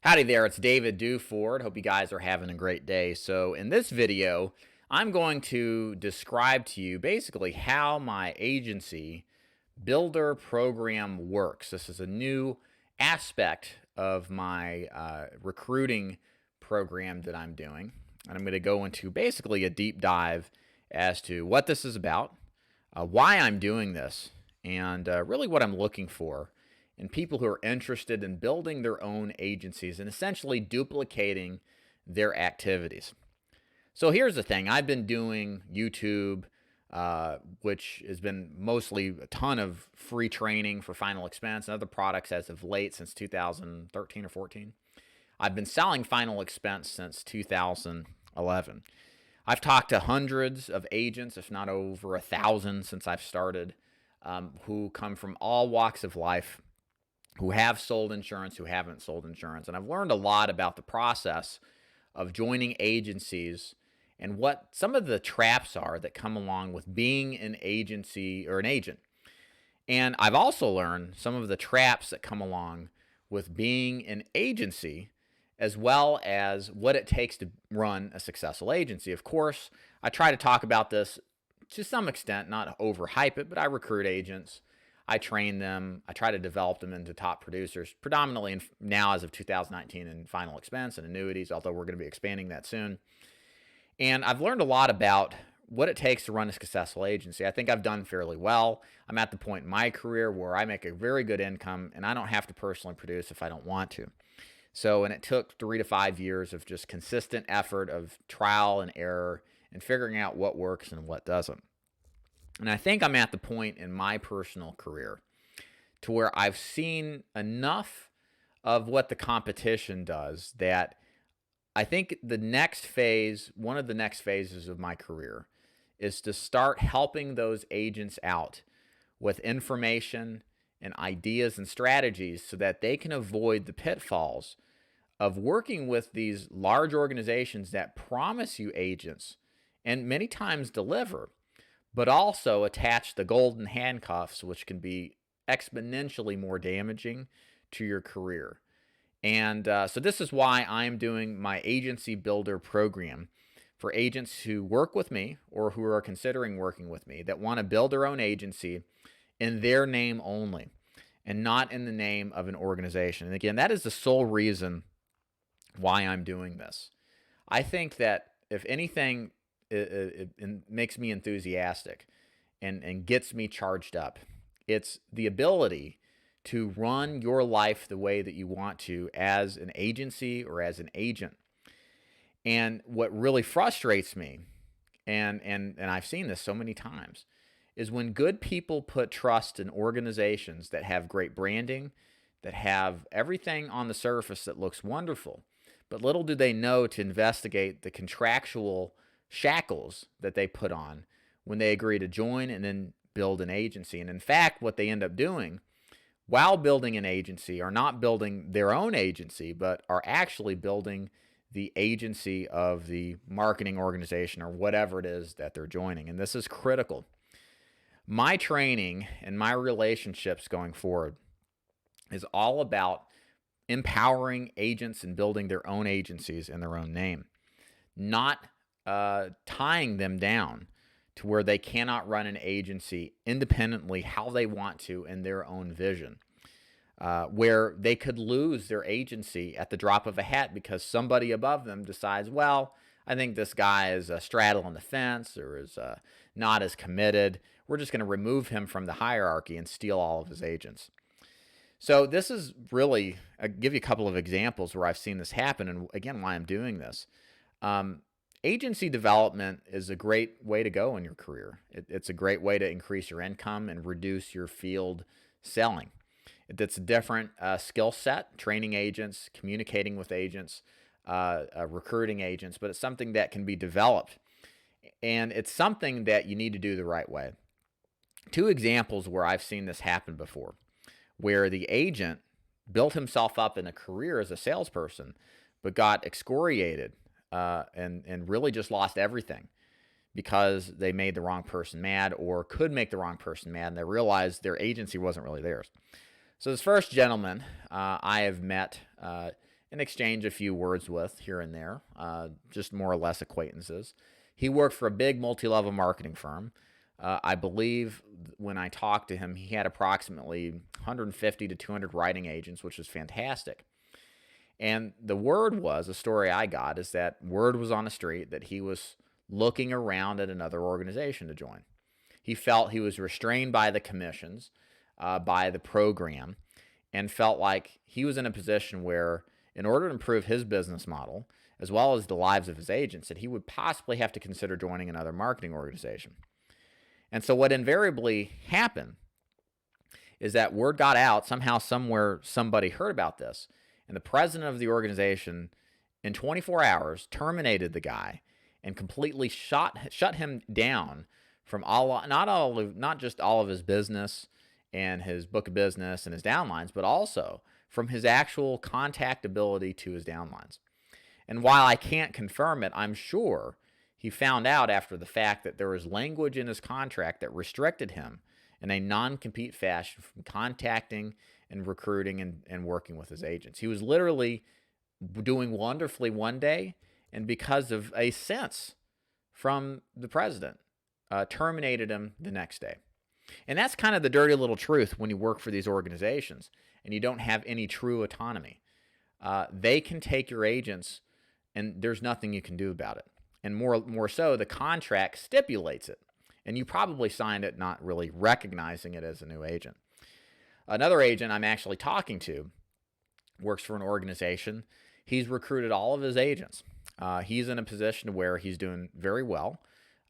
Howdy there, it's David Duford. Hope you guys are having a great day. So in this video, I'm going to describe to you basically how my agency builder program works. This is a new aspect of my recruiting program that I'm doing. And I'm going to go into basically a deep dive as to what this is about, why I'm doing this, and really what I'm looking for in people who are interested in building their own agencies and essentially duplicating their activities. So here's the thing. I've been doing YouTube, which has been mostly a ton of free training for Final Expense and other products as of late since 2013 or 14. I've been selling Final Expense since 2011. I've talked to hundreds of agents, if not over 1,000 since I've started, who come from all walks of life, who have sold insurance, who haven't sold insurance. And I've learned a lot about the process of joining agencies and what some of the traps are that come along with being an agency or an agent. And I've also learned some of the traps that come along with being an agency, as well as what it takes to run a successful agency. Of course, I try to talk about this to some extent, not overhype it, but I recruit agents. I train them. I try to develop them into top producers, predominantly now as of 2019 in Final Expense and annuities, although we're going to be expanding that soon. And I've learned a lot about what it takes to run a successful agency. I think I've done fairly well. I'm at the point in my career where I make a very good income and I don't have to personally produce if I don't want to. And it took 3 to 5 years of just consistent effort of trial and error and figuring out what works and what doesn't. And I think I'm at the point in my personal career to where I've seen enough of what the competition does that I think the next phase, one of the next phases of my career, is to start helping those agents out with information and ideas and strategies so that they can avoid the pitfalls of working with these large organizations that promise you agents and many times deliver, but also attach the golden handcuffs, which can be exponentially more damaging to your career. And so this is why I'm doing my agency builder program for agents who work with me or who are considering working with me that want to build their own agency in their name only and not in the name of an organization. And again, that is the sole reason why I'm doing this. I think that if anything, it makes me enthusiastic and gets me charged up. It's the ability to run your life the way that you want to as an agency or as an agent. And what really frustrates me, and I've seen this so many times, is when good people put trust in organizations that have great branding, that have everything on the surface that looks wonderful, but little do they know to investigate the contractual shackles that they put on when they agree to join and then build an agency. And in fact, what they end up doing while building an agency are not building their own agency, but are actually building the agency of the marketing organization or whatever it is that they're joining. And this is critical. My training and my relationships going forward is all about empowering agents and building their own agencies in their own name, not tying them down to where they cannot run an agency independently how they want to in their own vision, where they could lose their agency at the drop of a hat because somebody above them decides, well, I think this guy is straddling the fence or is not as committed. We're just going to remove him from the hierarchy and steal all of his agents. So this is really, I'll give you a couple of examples where I've seen this happen and again, why I'm doing this. Agency development is a great way to go in your career. It's a great way to increase your income and reduce your field selling. It's a different skill set, training agents, communicating with agents, recruiting agents, but it's something that can be developed. And it's something that you need to do the right way. 2 examples where I've seen this happen before, where the agent built himself up in a career as a salesperson, but got excoriated and really just lost everything because they made the wrong person mad or could make the wrong person mad, and they realized their agency wasn't really theirs. So this first gentleman I have met and exchange a few words with here and there, just more or less acquaintances. He worked for a big multi-level marketing firm. I believe when I talked to him, he had approximately 150 to 200 writing agents, which is fantastic. And the word was, the story I got is that word was on the street that he was looking around at another organization to join. He felt he was restrained by the commissions, by the program, and felt like he was in a position where, in order to improve his business model, as well as the lives of his agents, that he would possibly have to consider joining another marketing organization. And so what invariably happened is that word got out, somehow, somewhere, somebody heard about this, and the president of the organization, in 24 hours, terminated the guy and completely shut him down from not just all of his business and his book of business and his downlines, but also from his actual contactability to his downlines. And while I can't confirm it, I'm sure he found out after the fact that there was language in his contract that restricted him in a non-compete fashion from contacting and recruiting and working with his agents. He was literally doing wonderfully one day, and because of a sense from the president, terminated him the next day. And that's kind of the dirty little truth when you work for these organizations and you don't have any true autonomy. They can take your agents, and there's nothing you can do about it. And more so, the contract stipulates it. And you probably signed it not really recognizing it as a new agent. Another agent I'm actually talking to works for an organization. He's recruited all of his agents. He's in a position where he's doing very well.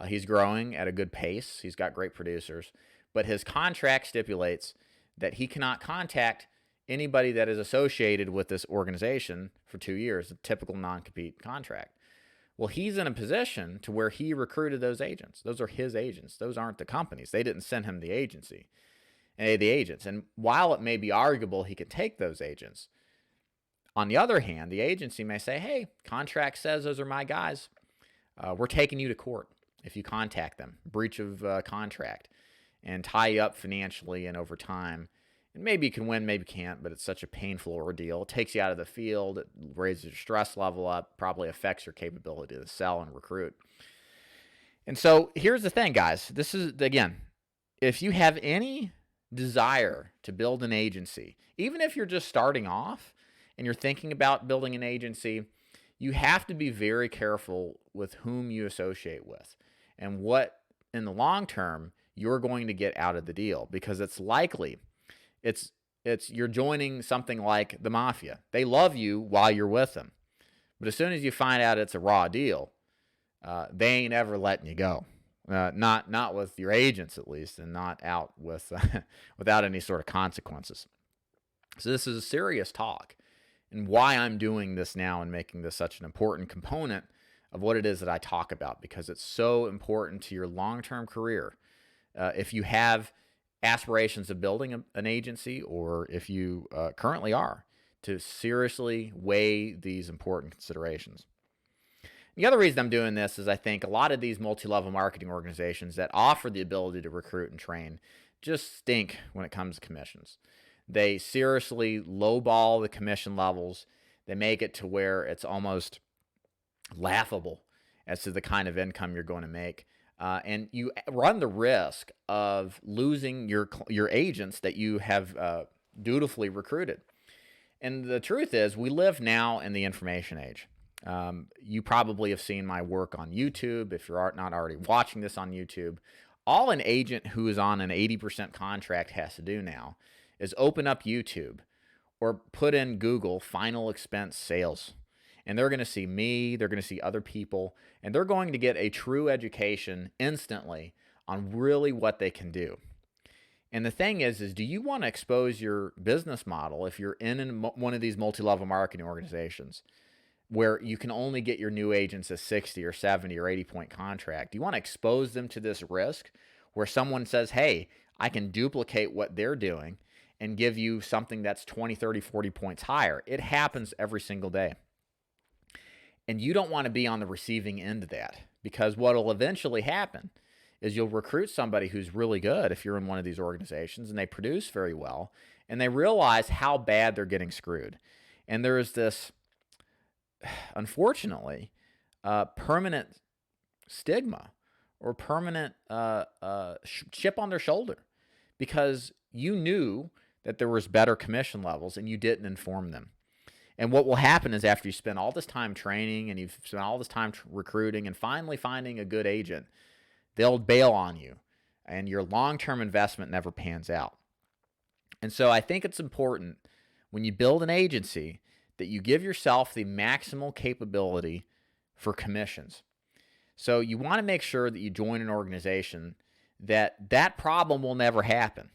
He's growing at a good pace. He's got great producers. But his contract stipulates that he cannot contact anybody that is associated with this organization for 2 years, a typical non-compete contract. Well, he's in a position to where he recruited those agents. Those are his agents. Those aren't the companies. They didn't send him the agents. And while it may be arguable he could take those agents, on the other hand, the agency may say, hey, contract says those are my guys. We're taking you to court if you contact them, breach of contract, and tie you up financially and over time. And maybe you can win, maybe can't, but it's such a painful ordeal. It takes you out of the field. It raises your stress level up, probably affects your capability to sell and recruit. And so here's the thing, guys. This is, again, if you have any desire to build an agency, even if you're just starting off and you're thinking about building an agency, you have to be very careful with whom you associate with and what, in the long term, you're going to get out of the deal, because it's likely you're joining something like the mafia. They love you while you're with them, but as soon as you find out it's a raw deal, they ain't ever letting you go. Not with your agents, at least, and not out with without any sort of consequences. So this is a serious talk, and why I'm doing this now and making this such an important component of what it is that I talk about, because it's so important to your long-term career. If you have aspirations of building an agency, or if you currently are, to seriously weigh these important considerations. The other reason I'm doing this is I think a lot of these multi-level marketing organizations that offer the ability to recruit and train just stink when it comes to commissions. They seriously lowball the commission levels. They make it to where it's almost laughable as to the kind of income you're going to make. And you run the risk of losing your agents that you have dutifully recruited. And the truth is, we live now in the information age. You probably have seen my work on YouTube. If you're not already watching this on YouTube, all an agent who is on an 80% contract has to do now is open up YouTube or put in Google final expense sales. And they're going to see me, they're going to see other people, and they're going to get a true education instantly on really what they can do. And the thing is do you want to expose your business model if you're in one of these multi-level marketing organizations where you can only get your new agents a 60 or 70 or 80 point contract? Do you want to expose them to this risk where someone says, hey, I can duplicate what they're doing and give you something that's 20, 30, 40 points higher? It happens every single day. And you don't want to be on the receiving end of that, because what will eventually happen is you'll recruit somebody who's really good if you're in one of these organizations and they produce very well, and they realize how bad they're getting screwed. And there is this unfortunately, permanent stigma or permanent chip on their shoulder because you knew that there was better commission levels and you didn't inform them. And what will happen is after you spend all this time training and you've spent all this time recruiting and finally finding a good agent, they'll bail on you and your long-term investment never pans out. And so I think it's important when you build an agency that you give yourself the maximal capability for commissions. So you want to make sure that you join an organization that problem will never happen.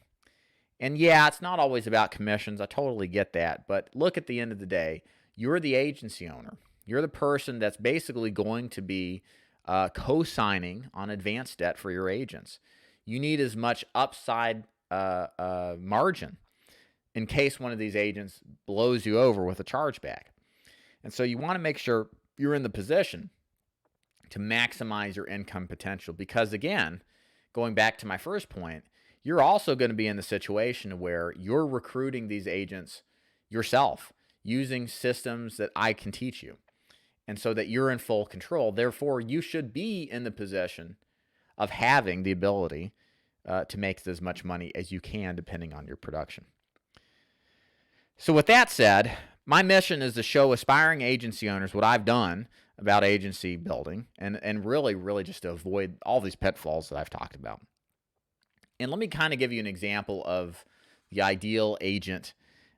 And yeah, it's not always about commissions. I totally get that. But look, at the end of the day, you're the agency owner. You're the person that's basically going to be co-signing on advanced debt for your agents. You need as much upside margin in case one of these agents blows you over with a chargeback. And so you want to make sure you're in the position to maximize your income potential because, again, going back to my first point, you're also going to be in the situation where you're recruiting these agents yourself using systems that I can teach you, and so that you're in full control. Therefore, you should be in the position of having the ability to make as much money as you can depending on your production. So with that said, my mission is to show aspiring agency owners what I've done about agency building and really just to avoid all these pitfalls that I've talked about. And let me kind of give you an example of the ideal agent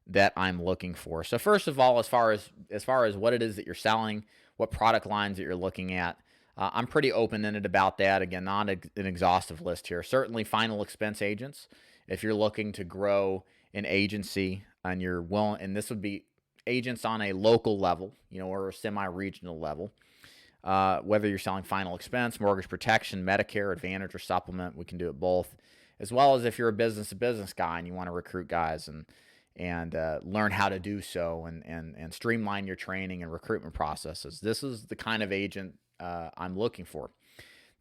that I'm looking for. So first of all, as far as what it is that you're selling, what product lines that you're looking at, I'm pretty open-ended about that. Again, not an exhaustive list here. Certainly final expense agents. If you're looking to grow an agency and you're willing, and this would be agents on a local level, or a semi-regional level, whether you're selling final expense, mortgage protection, Medicare, Advantage, or supplement, we can do it both. As well as if you're a business-to-business guy and you want to recruit guys and learn how to do so and streamline your training and recruitment processes. This is the kind of agent I'm looking for.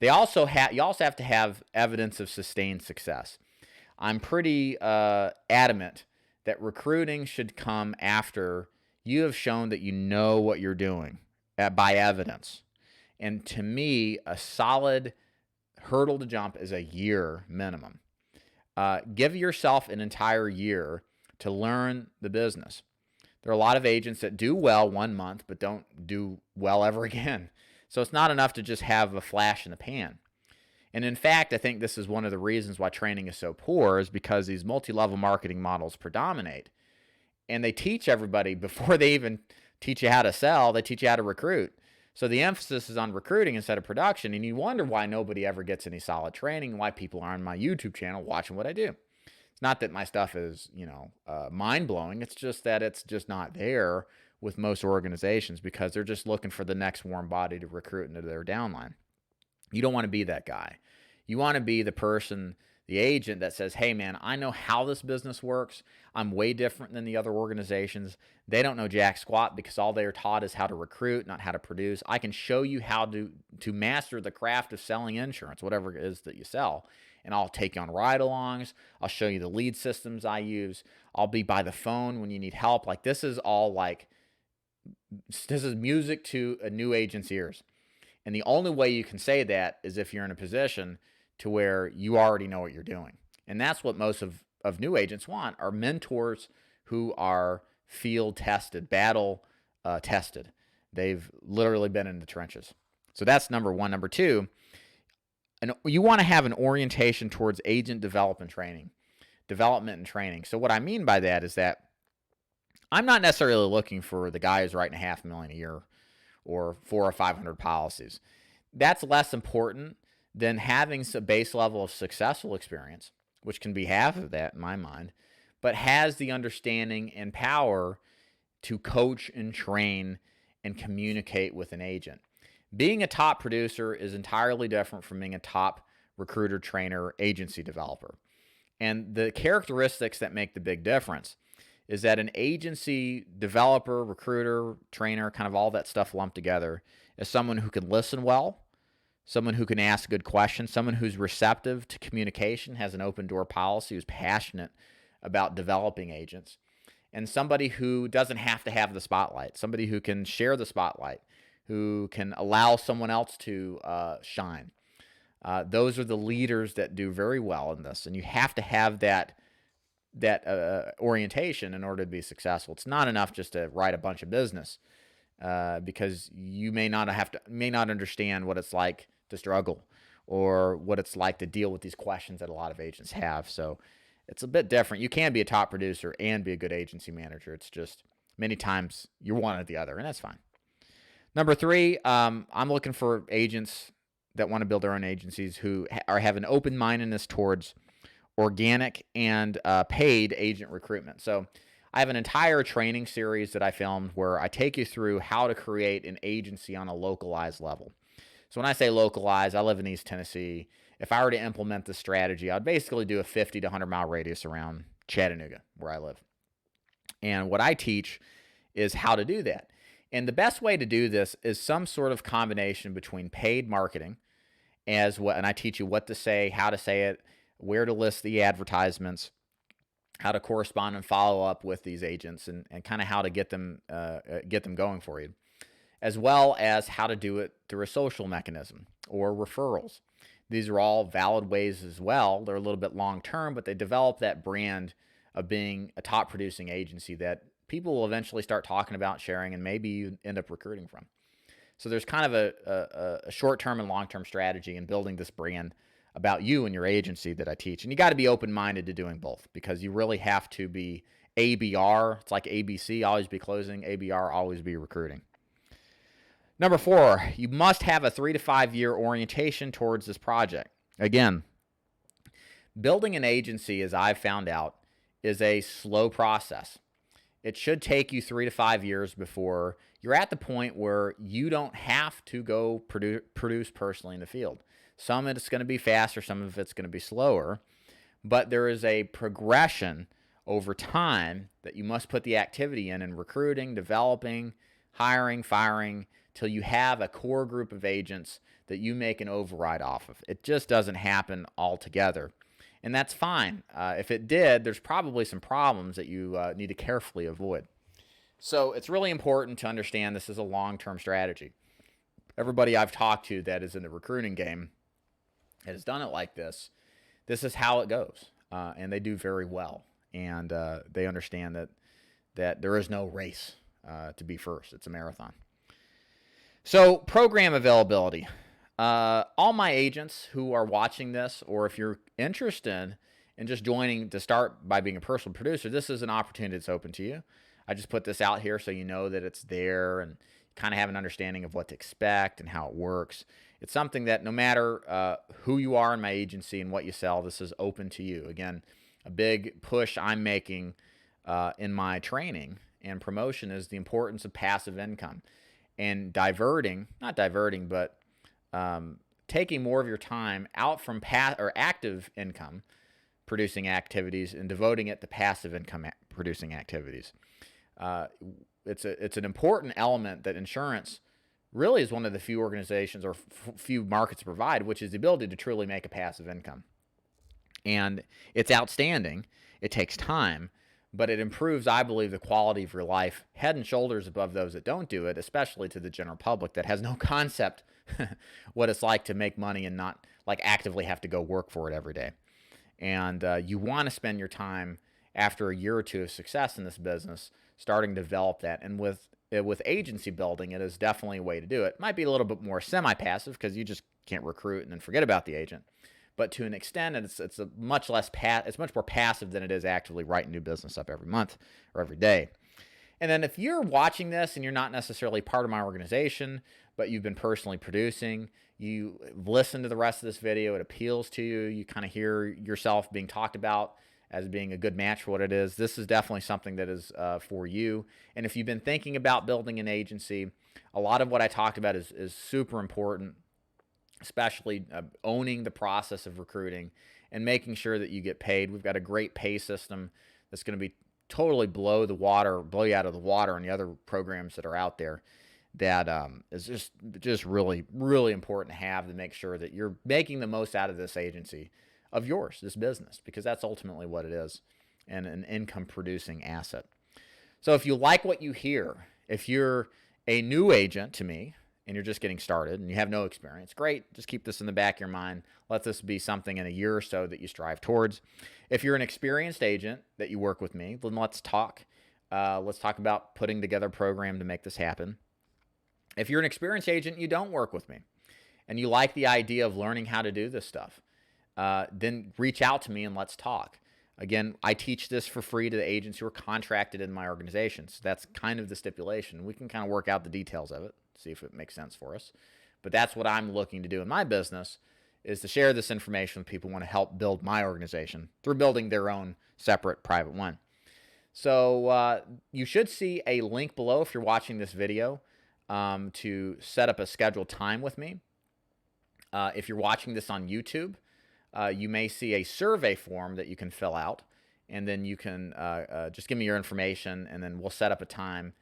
You also have to have evidence of sustained success. I'm pretty adamant that recruiting should come after you have shown that you know what you're doing by evidence. And to me, a solid hurdle to jump is a year minimum. Give yourself an entire year to learn the business. There are a lot of agents that do well 1 month but don't do well ever again. So it's not enough to just have a flash in the pan. And in fact, I think this is one of the reasons why training is so poor, is because these multi-level marketing models predominate. And they teach everybody, before they even teach you how to sell, they teach you how to recruit. So the emphasis is on recruiting instead of production, and you wonder why nobody ever gets any solid training, why people are on my YouTube channel watching what I do. It's not that my stuff is, mind-blowing. It's just that it's just not there with most organizations because they're just looking for the next warm body to recruit into their downline. You don't want to be that guy. You want to be the person, the agent that says, hey, man, I know how this business works. I'm way different than the other organizations. They don't know jack squat because all they are taught is how to recruit, not how to produce. I can show you how to master the craft of selling insurance, whatever it is that you sell. And I'll take you on ride-alongs. I'll show you the lead systems I use. I'll be by the phone when you need help. Like, this is music to a new agent's ears. And the only way you can say that is if you're in a position to where you already know what you're doing. And that's what most of new agents want, are mentors who are field tested, battle tested. They've literally been in the trenches. So that's number one. Number two, and you want to have an orientation towards agent development and training. So what I mean by that is that I'm not necessarily looking for the guy who's writing $500,000 a year or 400 or 500 policies. That's less important than having a base level of successful experience, which can be half of that in my mind, but has the understanding and power to coach and train and communicate with an agent. Being a top producer is entirely different from being a top recruiter, trainer, agency developer. And the characteristics that make the big difference is that an agency developer, recruiter, trainer, kind of all that stuff lumped together, is someone who can listen well, someone who can ask good questions, someone who's receptive to communication, has an open door policy, who's passionate about developing agents, and somebody who doesn't have to have the spotlight, somebody who can share the spotlight, who can allow someone else to shine. Those are the leaders that do very well in this, and you have to have that orientation in order to be successful. It's not enough just to write a bunch of business, because you may not understand what it's like to struggle or what it's like to deal with these questions that a lot of agents have. So it's a bit different. You can be a top producer and be a good agency manager. It's just many times you're one or the other, and that's fine. Number 3, I'm looking for agents that want to build their own agencies who have an open-mindedness towards organic and paid agent recruitment. So I have an entire training series that I filmed where I take you through how to create an agency on a localized level. So when I say localized, I live in East Tennessee. If I were to implement this strategy, I'd basically do a 50 to 100 mile radius around Chattanooga, where I live. And what I teach is how to do that. And the best way to do this is some sort of combination between paid marketing, and I teach you what to say, how to say it, where to list the advertisements, how to correspond and follow up with these agents, and kind of how to get them going for you, as well as how to do it through a social mechanism or referrals. These are all valid ways as well. They're a little bit long term, but they develop that brand of being a top producing agency that people will eventually start talking about, sharing, and maybe you end up recruiting from. So there's kind of a short-term and long-term strategy in building this brand about you and your agency that I teach. And you got to be open-minded to doing both, because you really have to be ABR. It's like ABC, always be closing. ABR, always be recruiting. Number 4, you must have a 3 to 5 year orientation towards this project. Again, building an agency, as I've found out, is a slow process. It should take you 3 to 5 years before you're at the point where you don't have to go produce personally in the field. Some of it's going to be faster, some of it's going to be slower, but there is a progression over time that you must put the activity in recruiting, developing, hiring, firing, till you have a core group of agents that you make an override off of. It just doesn't happen altogether. And that's fine. If it did, there's probably some problems that you need to carefully avoid. So it's really important to understand this is a long-term strategy. Everybody I've talked to that is in the recruiting game that has done it like this, this is how it goes. And they do very well. And they understand that there is no race to be first. It's a marathon. So program availability. All my agents who are watching this, or if you're interested in just joining to start by being a personal producer, this is an opportunity that's open to you. I just put this out here so you know that it's there and kind of have an understanding of what to expect and how it works. It's something that no matter who you are in my agency and what you sell, this is open to you. Again, a big push I'm making in my training and promotion is the importance of passive income and taking more of your time out from active income producing activities and devoting it to passive income producing activities. It's an important element that insurance really is one of the few organizations or few markets provide, which is the ability to truly make a passive income. And it's outstanding. It takes time, but it improves, I believe, the quality of your life head and shoulders above those that don't do it, especially to the general public that has no concept what it's like to make money and not like actively have to go work for it every day. And you want to spend your time after a year or two of success in this business starting to develop that. And with agency building, it is definitely a way to do it. Might be a little bit more semi-passive because you just can't recruit and then forget about the agent. But to an extent, it's a much less it's much more passive than it is actively writing new business up every month or every day. And then if you're watching this and you're not necessarily part of my organization, but you've been personally producing, you listen to the rest of this video, it appeals to you, you kind of hear yourself being talked about as being a good match for what it is, this is definitely something that is for you. And if you've been thinking about building an agency, a lot of what I talked about is super important, especially owning the process of recruiting and making sure that you get paid. We've got a great pay system that's going to be totally blow you out of the water on the other programs that are out there. That is just really, really important to have to make sure that you're making the most out of this agency of yours, this business, because that's ultimately what it is, and an income producing asset. So if you like what you hear, if you're a new agent to me and you're just getting started and you have no experience, great. Just keep this in the back of your mind. Let this be something in a year or so that you strive towards. If you're an experienced agent that you work with me, then let's talk. Let's talk about putting together a program to make this happen. If you're an experienced agent, you don't work with me, and you like the idea of learning how to do this stuff, then reach out to me and let's talk. Again, I teach this for free to the agents who are contracted in my organization. So that's kind of the stipulation. We can kind of work out the details of it, see if it makes sense for us. But that's what I'm looking to do in my business, is to share this information with people who want to help build my organization through building their own separate private one. So you should see a link below if you're watching this video to set up a scheduled time with me. If you're watching this on YouTube, you may see a survey form that you can fill out, and then you can just give me your information, and then we'll set up a time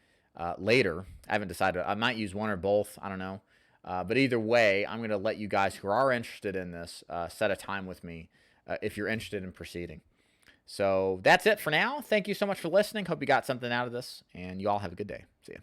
later. I haven't decided. I might use one or both. I don't know. But either way, I'm going to let you guys who are interested in this set a time with me if you're interested in proceeding. So that's it for now. Thank you so much for listening. Hope you got something out of this, and you all have a good day. See ya.